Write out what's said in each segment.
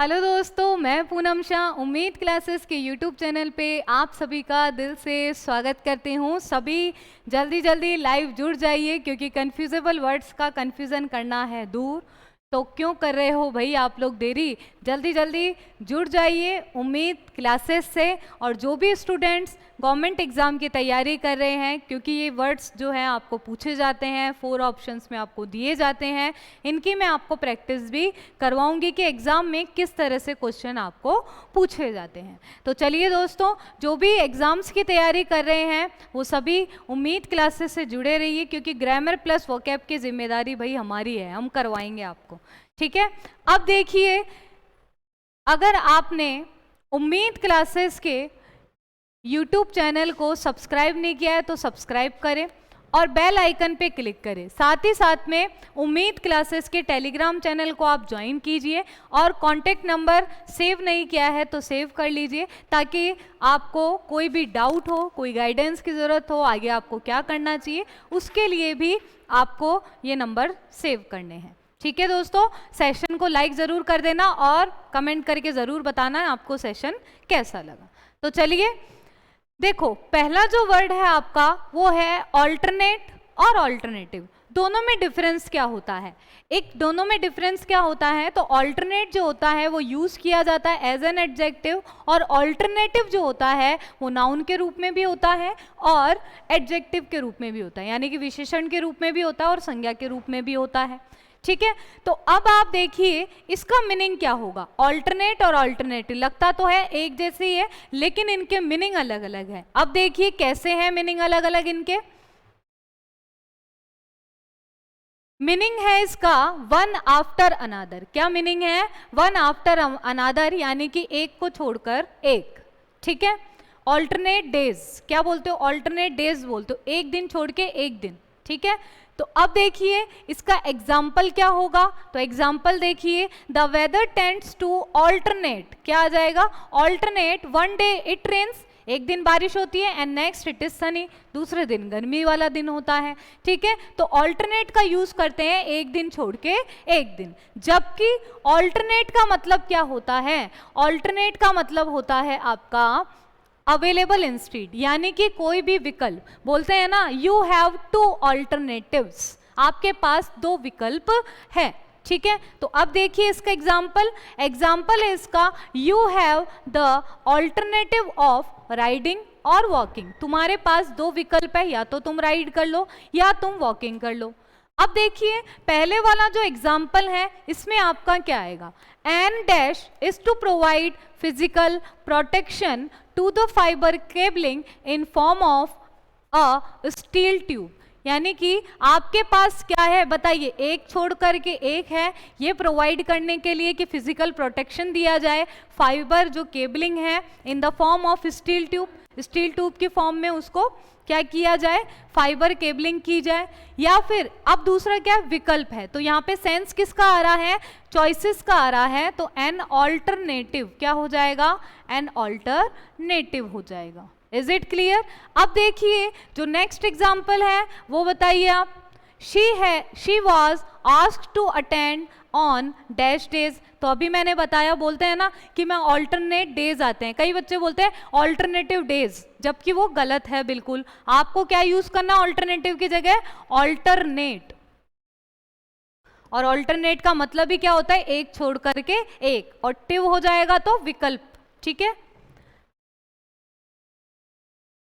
Hello दोस्तों, मैं पूनम शाह उम्मीद क्लासेस के यूट्यूब चैनल पे आप सभी का दिल से स्वागत करती हूँ। सभी जल्दी जल्दी लाइव जुड़ जाइए क्योंकि कन्फ्यूजेबल वर्ड्स का कन्फ्यूज़न करना है दूर। तो क्यों कर रहे हो भाई आप लोग देरी? जल्दी जल्दी जुड़ जाइए उम्मीद क्लासेस से। और जो भी स्टूडेंट्स गवर्नमेंट एग्ज़ाम की तैयारी कर रहे हैं, क्योंकि ये वर्ड्स जो हैं आपको पूछे जाते हैं, 4 ऑप्शंस में आपको दिए जाते हैं, इनकी मैं आपको प्रैक्टिस भी करवाऊंगी कि एग्ज़ाम में किस तरह से क्वेश्चन आपको पूछे जाते हैं। तो चलिए दोस्तों, जो भी एग्ज़ाम्स की तैयारी कर रहे हैं वो सभी उम्मीद क्लासेस से जुड़े रहिए क्योंकि ग्रामर प्लस वोकैब की जिम्मेदारी भाई हमारी है, हम करवाएंगे आपको। ठीक है, अब देखिए, अगर आपने उम्मीद क्लासेस के YouTube चैनल को सब्सक्राइब नहीं किया है तो सब्सक्राइब करें और बेल आइकन पे क्लिक करें। साथ ही साथ में उम्मीद क्लासेस के टेलीग्राम चैनल को आप ज्वाइन कीजिए और कॉन्टेक्ट नंबर सेव नहीं किया है तो सेव कर लीजिए ताकि आपको कोई भी डाउट हो, कोई गाइडेंस की ज़रूरत हो, आगे आपको क्या करना चाहिए, उसके लिए भी आपको ये नंबर सेव करने हैं। ठीक है दोस्तों, सेशन को लाइक ज़रूर कर देना और कमेंट करके ज़रूर बताना आपको सेशन कैसा लगा। तो चलिए देखो, पहला जो वर्ड है आपका वो है ऑल्टरनेट और ऑल्टरनेटिव। दोनों में डिफरेंस क्या होता है? दोनों में डिफरेंस क्या होता है? तो ऑल्टरनेट जो होता है वो यूज किया जाता है एज एन एडजेक्टिव और ऑल्टरनेटिव जो होता है वो नाउन के रूप में भी होता है और एडजेक्टिव के रूप में भी होता है, यानी कि विशेषण के रूप में भी होता है और संज्ञा के रूप में भी होता है। ठीक है, तो अब आप देखिए इसका मीनिंग क्या होगा। ऑल्टरनेट और ऑल्टरनेटिव लगता तो है एक जैसे ही है लेकिन इनके मीनिंग अलग अलग है। अब देखिए कैसे हैं मीनिंग अलग अलग इनके। मीनिंग है इसका वन आफ्टर अनादर। क्या मीनिंग है? वन आफ्टर अनादर, यानी कि एक को छोड़कर एक। ठीक है, ऑल्टरनेट डेज क्या बोलते हो? ऑल्टरनेट डेज बोलते हो, एक दिन छोड़ के एक दिन। ठीक है, तो अब देखिए इसका एग्जाम्पल क्या होगा। तो एग्जाम्पल देखिए, the weather tends to alternate. क्या आ जाएगा? Alternate, one day it rains, एक दिन बारिश होती है, and next it is sunny, दूसरे दिन गर्मी वाला दिन होता है। ठीक है, तो ऑल्टरनेट का यूज करते हैं एक दिन छोड़ के एक दिन। जबकि ऑल्टरनेट का मतलब क्या होता है? ऑल्टरनेट का मतलब होता है आपका अवेलेबल इंस्टीड, यानी कि कोई भी विकल्प। बोलते हैं ना, यू हैव 2 ऑल्टरनेटिव्स, आपके पास 2 विकल्प है। ठीक है, तो अब देखिए इसका एग्जाम्पल है इसका, you have the alternative of riding और वॉकिंग। तुम्हारे पास 2 विकल्प है, या तो तुम राइड कर लो या तुम वॉकिंग कर लो। अब देखिए पहले वाला जो एग्जाम्पल है इसमें आपका क्या आएगा? An dash is to provide physical protection to the fibre cabling in form of a steel tube. यानी कि आपके पास क्या है बताइए? एक छोड़ करके एक है, ये प्रोवाइड करने के लिए कि फिजिकल प्रोटेक्शन दिया जाए, फाइबर जो केबलिंग है in the form of steel tube, steel tube की फॉर्म में उसको क्या किया जाए? फाइबर केबलिंग की जाए। या फिर अब दूसरा क्या विकल्प है, तो यहाँ पे सेंस किसका आ रहा है? चॉइसेस का आ रहा है, तो एन ऑल्टरनेटिव क्या हो जाएगा? एन ऑल्टरनेटिव हो जाएगा। Is it clear? अब देखिए जो नेक्स्ट एग्जाम्पल है वो बताइए आप। She was asked to attend on dash days. तो अभी मैंने बताया, बोलते हैं ना कि मैं ऑल्टरनेट डेज आते हैं, कई बच्चे बोलते हैं ऑल्टरनेटिव डेज, जबकि वो गलत है बिल्कुल। आपको क्या यूज करना ऑल्टरनेटिव की जगह? ऑल्टरनेट। और ऑल्टरनेट का मतलब ही क्या होता है? एक छोड़ करके एक, और टिव हो जाएगा तो विकल्प। ठीक है,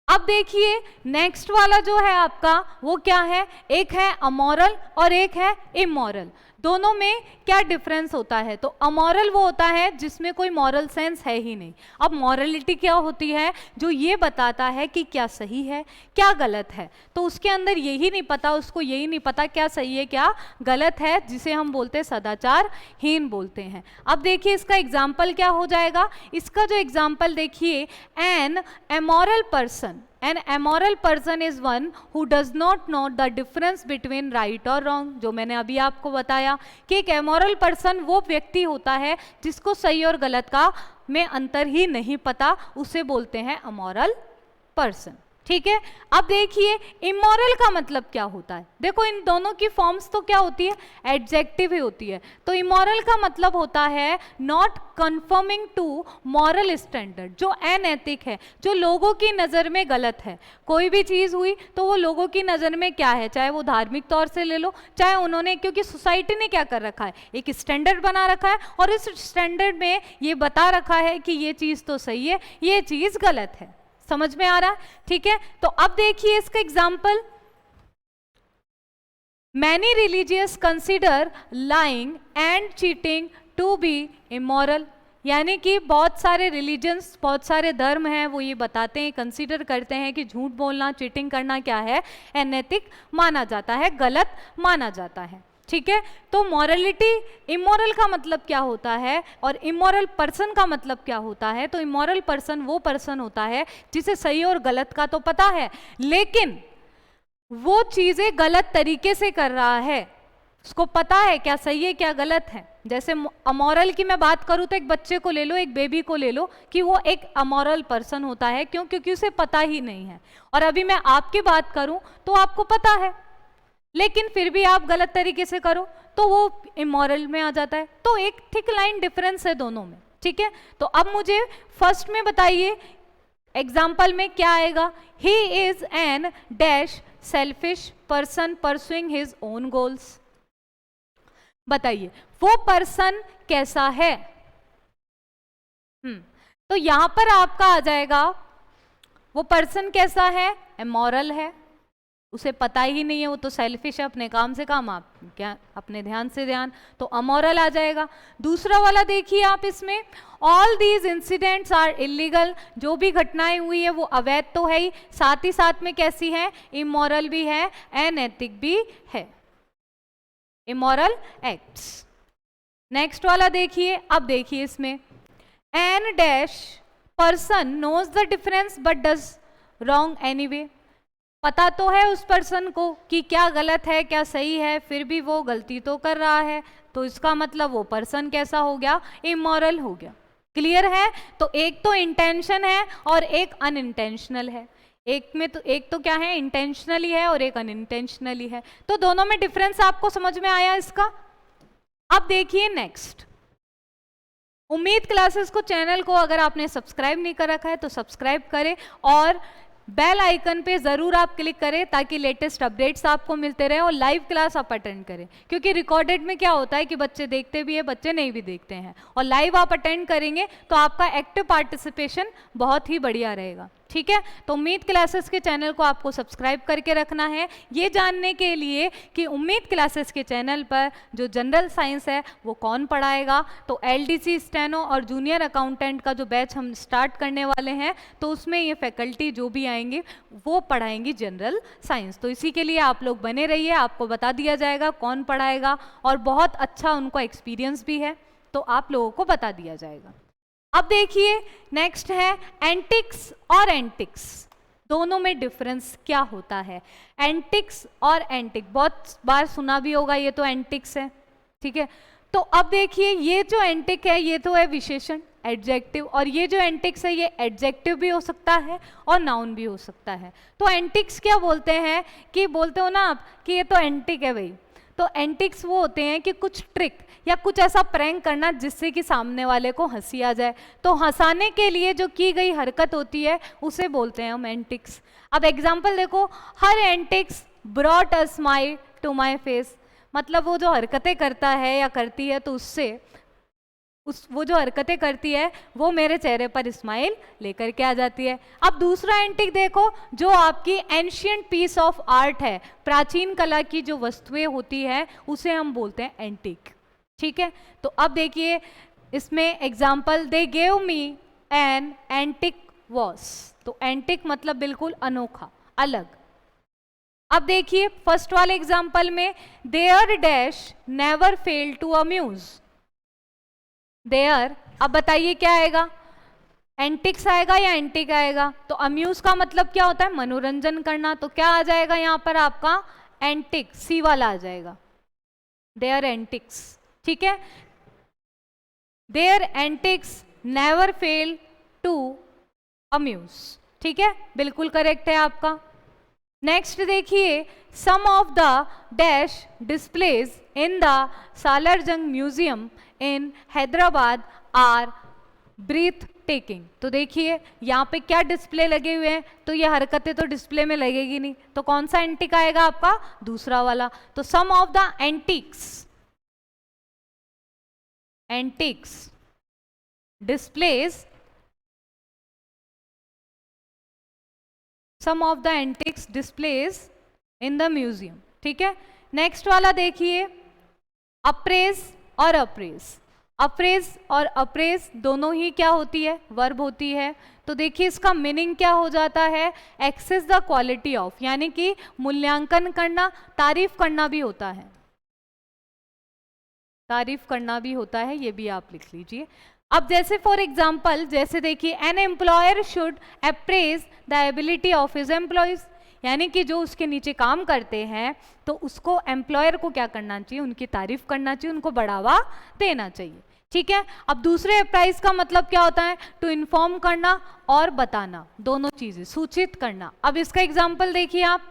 अब देखिए नेक्स्ट वाला जो है आपका वो क्या है? एक है अमोरल और एक है इमोरल। दोनों में क्या डिफरेंस होता है? तो अमोरल वो होता है जिसमें कोई मॉरल सेंस है ही नहीं। अब मॉरलिटी क्या होती है? जो ये बताता है कि क्या सही है क्या गलत है, तो उसके अंदर यही नहीं पता, उसको यही नहीं पता क्या सही है क्या गलत है, जिसे हम बोलते हैं सदाचारहीन बोलते हैं। अब देखिए इसका एग्जाम्पल क्या हो जाएगा। इसका जो एग्जाम्पल देखिए, an amoral person, An amoral person is one who does not know the difference between right or wrong। जो मैंने अभी आपको बताया कि एक एमोरल पर्सन वो व्यक्ति होता है जिसको सही और गलत का में अंतर ही नहीं पता, उसे बोलते हैं अमोरल पर्सन। ठीक है। अब देखिए इमोरल का मतलब क्या होता है। देखो इन दोनों की फॉर्म्स तो क्या होती है, एडजेक्टिव ही होती है। तो इमोरल का मतलब होता है not conforming to moral standard, जो अनैतिक है, जो लोगों की नज़र में गलत है। कोई भी चीज़ हुई तो वो लोगों की नज़र में क्या है, चाहे वो धार्मिक तौर से ले लो, चाहे उन्होंने, क्योंकि सोसाइटी ने क्या कर रखा है, एक स्टैंडर्ड बना रखा है और इस स्टैंडर्ड में ये बता रखा है कि ये चीज़ तो सही है, ये चीज़ गलत है। समझ में आ रहा है, ठीक है। तो अब देखिए इसका example, many religious consider lying and cheating to be immoral, यानी कि बहुत सारे रिलीजन्स, बहुत सारे धर्म हैं, वो ये बताते हैं, कंसीडर करते हैं कि झूठ बोलना, चीटिंग करना क्या है, अनैतिक माना जाता है, गलत माना जाता है। ठीक है। तो मॉरलिटी, इमोरल का मतलब क्या होता है और इमोरल पर्सन का मतलब क्या होता है। तो इमोरल पर्सन वो पर्सन होता है जिसे सही और गलत का तो पता है, लेकिन वो चीजें गलत तरीके से कर रहा है, उसको पता है क्या सही है क्या गलत है। जैसे अमोरल की मैं बात करूं तो एक बच्चे को ले लो, एक बेबी को ले लो, कि वो एक अमोरल पर्सन होता है, क्यों, क्योंकि उसे पता ही नहीं है। और अभी मैं आपकी बात करूं तो आपको पता है, लेकिन फिर भी आप गलत तरीके से करो तो वो इमोरल में आ जाता है। तो एक थिक लाइन डिफरेंस है दोनों में। ठीक है। तो अब मुझे फर्स्ट में बताइए एग्जाम्पल में क्या आएगा। He is an dash selfish person pursuing his own goals. बताइए वो पर्सन कैसा है। तो यहां पर आपका आ जाएगा वो पर्सन कैसा है, इमोरल है, उसे पता ही नहीं है, वो तो सेल्फिश है, अपने काम से काम, आप क्या अपने ध्यान से ध्यान, तो अमोरल आ जाएगा। दूसरा वाला देखिए आप, इसमें all these incidents are illegal, जो भी घटनाएं हुई है वो अवैध तो है ही, साथ ही साथ में कैसी है, इमोरल भी है, अनैतिक भी है, इमोरल एक्ट्स। नेक्स्ट वाला देखिए, अब देखिए इसमें an dash person knows the difference but does wrong anyway, पता तो है उस पर्सन को कि क्या गलत है क्या सही है, फिर भी वो गलती तो कर रहा है, तो इसका मतलब वो पर्सन कैसा हो गया, इमोरल हो गया। क्लियर है। तो एक तो इंटेंशन है और एक अनइंटेंशनल है, एक तो क्या है, इंटेंशनली है और एक अनइंटेंशनली है। तो दोनों में डिफरेंस आपको समझ में आया इसका। अब देखिए नेक्स्ट, उम्मीद क्लासेस को, चैनल को अगर आपने सब्सक्राइब नहीं कर रखा है तो सब्सक्राइब करें और बेल आइकन पे ज़रूर आप क्लिक करें ताकि लेटेस्ट अपडेट्स आपको मिलते रहे और लाइव क्लास आप अटेंड करें, क्योंकि रिकॉर्डेड में क्या होता है कि बच्चे देखते भी है, बच्चे नहीं भी देखते हैं, और लाइव आप अटेंड करेंगे तो आपका एक्टिव पार्टिसिपेशन बहुत ही बढ़िया रहेगा। ठीक है। तो उम्मीद क्लासेस के चैनल को आपको सब्सक्राइब करके रखना है, ये जानने के लिए कि उम्मीद क्लासेस के चैनल पर जो जनरल साइंस है वो कौन पढ़ाएगा। तो एलडीसी, स्टेनो और जूनियर अकाउंटेंट का जो बैच हम स्टार्ट करने वाले हैं, तो उसमें ये फैकल्टी जो भी आएंगे वो पढ़ाएंगी जनरल साइंस। तो इसी के लिए आप लोग बने रहिए, आपको बता दिया जाएगा कौन पढ़ाएगा, और बहुत अच्छा उनको एक्सपीरियंस भी है, तो आप लोगों को बता दिया जाएगा। अब देखिए नेक्स्ट है एंटिक्स और एंटिक्स, दोनों में डिफरेंस क्या होता है। एंटिक्स और एंटिक बहुत बार सुना भी होगा, ये तो एंटिक्स है। ठीक है। तो अब देखिए ये जो एंटिक है ये तो है विशेषण, एडजेक्टिव, और ये जो एंटिक्स है ये एडजेक्टिव भी हो सकता है और नाउन भी हो सकता है। तो एंटिक्स क्या बोलते हैं कि बोलते हो ना आप कि ये तो एंटिक है भाई, तो एंटिक्स वो होते हैं कि कुछ ट्रिक या कुछ ऐसा प्रैंक करना जिससे कि सामने वाले को हंसी आ जाए, तो हंसाने के लिए जो की गई हरकत होती है उसे बोलते हैं हम एंटिक्स। अब एग्जांपल देखो, her antics brought a smile to my face, मतलब वो जो हरकतें करता है या करती है तो उससे वो जो हरकतें करती है वो मेरे चेहरे पर स्माइल लेकर के आ जाती है। अब दूसरा एंटिक देखो, जो आपकी एंशियंट पीस ऑफ आर्ट है, प्राचीन कला की जो वस्तुएं होती है उसे हम बोलते हैं एंटिक। ठीक है। तो अब देखिए इसमें example, they gave me an antique watch, तो एंटिक मतलब बिल्कुल अनोखा, अलग। अब देखिए फर्स्ट वाले एग्जाम्पल में, there dash never fail to amuse, there, अब बताइए क्या आएगा, एंटिक्स आएगा या एंटिक आएगा। तो अम्यूज का मतलब क्या होता है, मनोरंजन करना, तो क्या आ जाएगा यहाँ पर आपका एंटिक, सी वाला आ जाएगा, देयर एंटिक्स। ठीक है। Their antics never fail to amuse, ठीक है, बिल्कुल करेक्ट है आपका। नेक्स्ट देखिए, some of the dash displays in the Salarjung museum in Hyderabad are breathtaking. तो देखिए यहाँ पे क्या डिस्प्ले लगे हुए हैं, तो ये हरकतें तो डिस्प्ले में लगेगी नहीं, तो कौन सा एंटिक आएगा आपका, दूसरा वाला। तो some of the antiques displays, some of the antiques displays in the museum. ठीक है, नेक्स्ट वाला देखिए, अप्रेज और अप्रेज। अप्रेज और अप्रेज दोनों ही क्या होती है, वर्ब होती है। तो देखिए इसका मीनिंग क्या हो जाता है, एक्सेस द क्वालिटी ऑफ, यानी कि मूल्यांकन करना, तारीफ करना भी होता है, तारीफ करना भी होता है, ये भी आप लिख लीजिए। अब जैसे फॉर एग्जाम्पल, जैसे देखिए, an employer should apprise the ability of his employees, यानी कि जो उसके नीचे काम करते हैं तो उसको एम्प्लॉयर को क्या करना चाहिए, उनकी तारीफ करना चाहिए, उनको बढ़ावा देना चाहिए। ठीक है, अब दूसरे अप्राइज का मतलब क्या होता है, टू इन्फॉर्म करना और बताना, दोनों चीजें, सूचित करना। अब इसका एग्जाम्पल देखिए आप,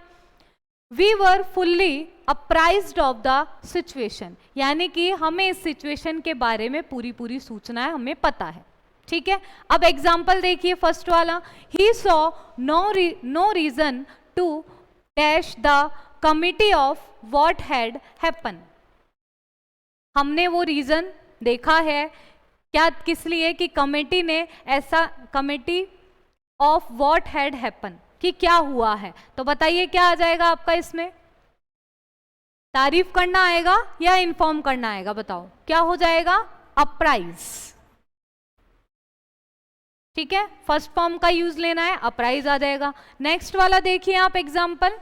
we were fully apprised of the situation, यानी कि हमें इस सिचुएशन के बारे में पूरी पूरी सूचना हमें पता है। ठीक है, अब एग्जाम्पल देखिए फर्स्ट वाला, he saw no reason to dash the committee of what had happen. हमने वो रीजन देखा है क्या, किस लिए, कि कमेटी ने ऐसा, committee of what had happen, कि क्या हुआ है। तो बताइए क्या आ जाएगा आपका इसमें, तारीफ करना आएगा या इन्फॉर्म करना आएगा, बताओ क्या हो जाएगा, अप्राइज। ठीक है, फर्स्ट फॉर्म का यूज लेना है, अप्राइज आ जाएगा। नेक्स्ट वाला देखिए आप example,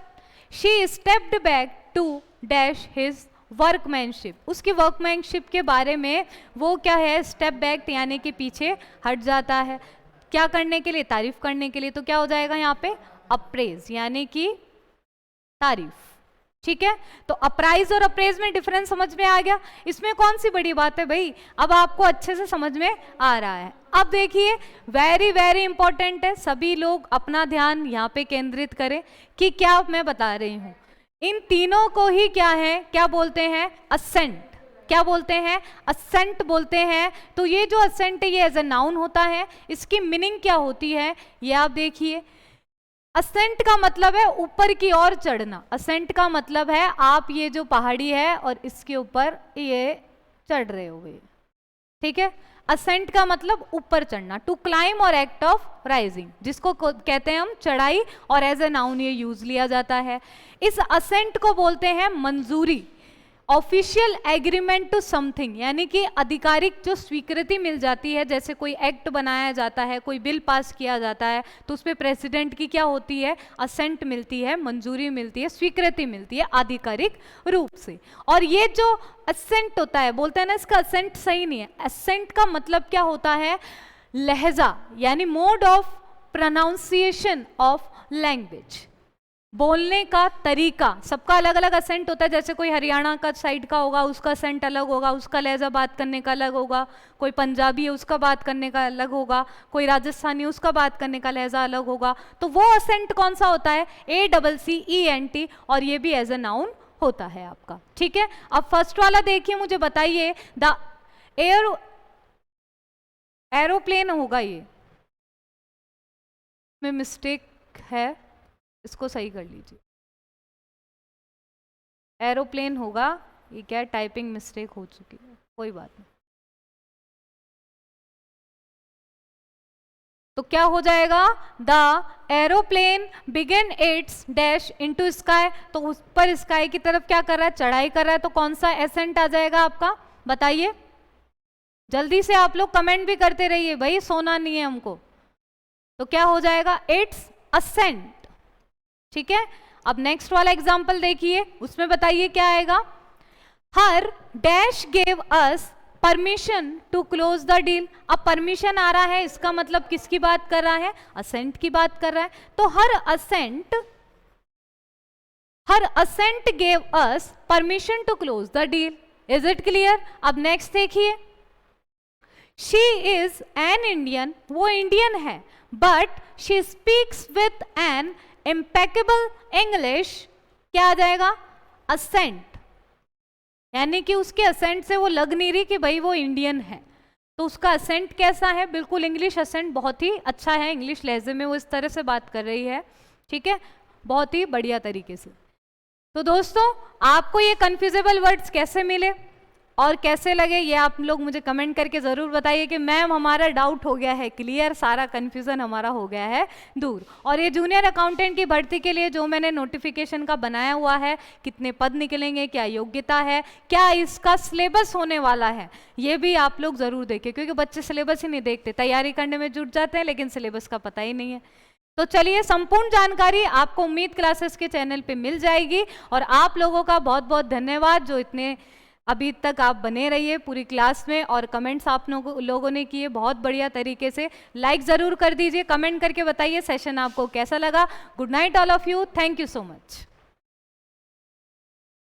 she stepped back to dash his workmanship, उसकी वर्कमैनशिप के बारे में वो क्या है, स्टेप बैक यानी कि पीछे हट जाता है, क्या करने के लिए, तारीफ करने के लिए। तो क्या हो जाएगा यहाँ पे, अप्रेज, यानी कि तारीफ। ठीक है, तो अप्राइज और अप्रेज में डिफरेंस समझ में आ गया, इसमें कौन सी बड़ी बात है भाई, अब आपको अच्छे से समझ में आ रहा है। अब देखिए वेरी वेरी इंपॉर्टेंट है, सभी लोग अपना ध्यान यहाँ पे केंद्रित करें कि क्या मैं बता रही हूँ। इन तीनों को ही क्या है, क्या बोलते हैं, असेंट। क्या बोलते हैं, असेंट बोलते हैं। तो ये जो असेंट है ये एज ए नाउन होता है, इसकी मीनिंग क्या होती है ये आप देखिए। असेंट का मतलब है ऊपर की ओर चढ़ना, असेंट का मतलब है आप ये जो पहाड़ी है और इसके ऊपर ये चढ़ रहे हो, ठीक है। असेंट का मतलब ऊपर चढ़ना, टू क्लाइम और एक्ट ऑफ राइजिंग, जिसको कहते हैं हम चढ़ाई, और एज ए नाउन ये यूज लिया जाता है। इस असेंट को बोलते हैं मंजूरी, ऑफिशियल एग्रीमेंट टू समथिंग, यानी कि आधिकारिक जो स्वीकृति मिल जाती है, जैसे कोई एक्ट बनाया जाता है, कोई बिल पास किया जाता है, तो उस पर प्रेसिडेंट की क्या होती है, असेंट मिलती है, मंजूरी मिलती है, स्वीकृति मिलती है आधिकारिक रूप से। और ये जो असेंट होता है, बोलते हैं ना इसका असेंट सही नहीं है, असेंट का मतलब क्या होता है, लहजा, यानी mode of pronunciation of language, बोलने का तरीका। सबका अलग अलग असेंट होता है, जैसे कोई हरियाणा का साइड का होगा उसका असेंट अलग होगा, उसका लहजा बात करने का अलग होगा, कोई पंजाबी है उसका बात करने का अलग होगा, कोई राजस्थानी उसका बात करने का लहजा अलग होगा। तो वो असेंट कौन सा होता है, ACCENT, और ये भी एज ए नाउन होता है आपका। ठीक है, अब फर्स्ट वाला देखिए, मुझे बताइए, द एरोप्लेन होगा, ये में मिस्टेक है, इसको सही कर लीजिए, एरोप्लेन होगा, ये क्या है, टाइपिंग मिस्टेक हो चुकी है, कोई बात नहीं। तो क्या हो जाएगा, the aeroplane began its dash into sky, तो उस पर स्काई की तरफ क्या कर रहा है, चढ़ाई कर रहा है। तो कौन सा एसेंट आ जाएगा आपका, बताइए, जल्दी से आप लोग कमेंट भी करते रहिए भाई, सोना नहीं है हमको। तो क्या हो जाएगा, इट्स असेंट। ठीक है, अब नेक्स्ट वाला एग्जांपल देखिए, उसमें बताइए क्या आएगा, her dash gave us permission to close the deal. अब परमिशन आ रहा है, इसका मतलब किसकी बात कर रहा है, असेंट की बात कर रहा है। तो her assent gave us permission to close the deal. Is it clear. अब नेक्स्ट देखिए, शी इज एन इंडियन, वो इंडियन है, but she speaks with an impeccable English, क्या आ जाएगा? असेंट, यानी कि उसके असेंट से वो लग नहीं रही कि भाई वो इंडियन है, तो उसका असेंट कैसा है? बिल्कुल इंग्लिश असेंट बहुत ही अच्छा है, इंग्लिश लहजे में वो इस तरह से बात कर रही है, ठीक है, बहुत ही बढ़िया तरीके से। तो दोस्तों आपको ये कन्फ्यूजेबल वर्ड्स कैसे मिले और कैसे लगे, ये आप लोग मुझे कमेंट करके ज़रूर बताइए कि मैम हमारा डाउट हो गया है क्लियर, सारा कन्फ्यूज़न हमारा हो गया है दूर। और ये जूनियर अकाउंटेंट की भर्ती के लिए जो मैंने नोटिफिकेशन का बनाया हुआ है, कितने पद निकलेंगे, क्या योग्यता है, क्या इसका सिलेबस होने वाला है, ये भी आप लोग ज़रूर देखें, क्योंकि बच्चे सिलेबस ही नहीं देखते, तैयारी करने में जुट जाते हैं लेकिन सिलेबस का पता ही नहीं है। तो चलिए, संपूर्ण जानकारी आपको उम्मीद क्लासेस के चैनल पे मिल जाएगी। और आप लोगों का बहुत बहुत धन्यवाद जो इतने अभी तक आप बने रहिए पूरी क्लास में, और कमेंट्स आप लोगों ने किए बहुत बढ़िया तरीके से। लाइक ज़रूर कर दीजिए, कमेंट करके बताइए सेशन आपको कैसा लगा। Good night all of you, thank you so much.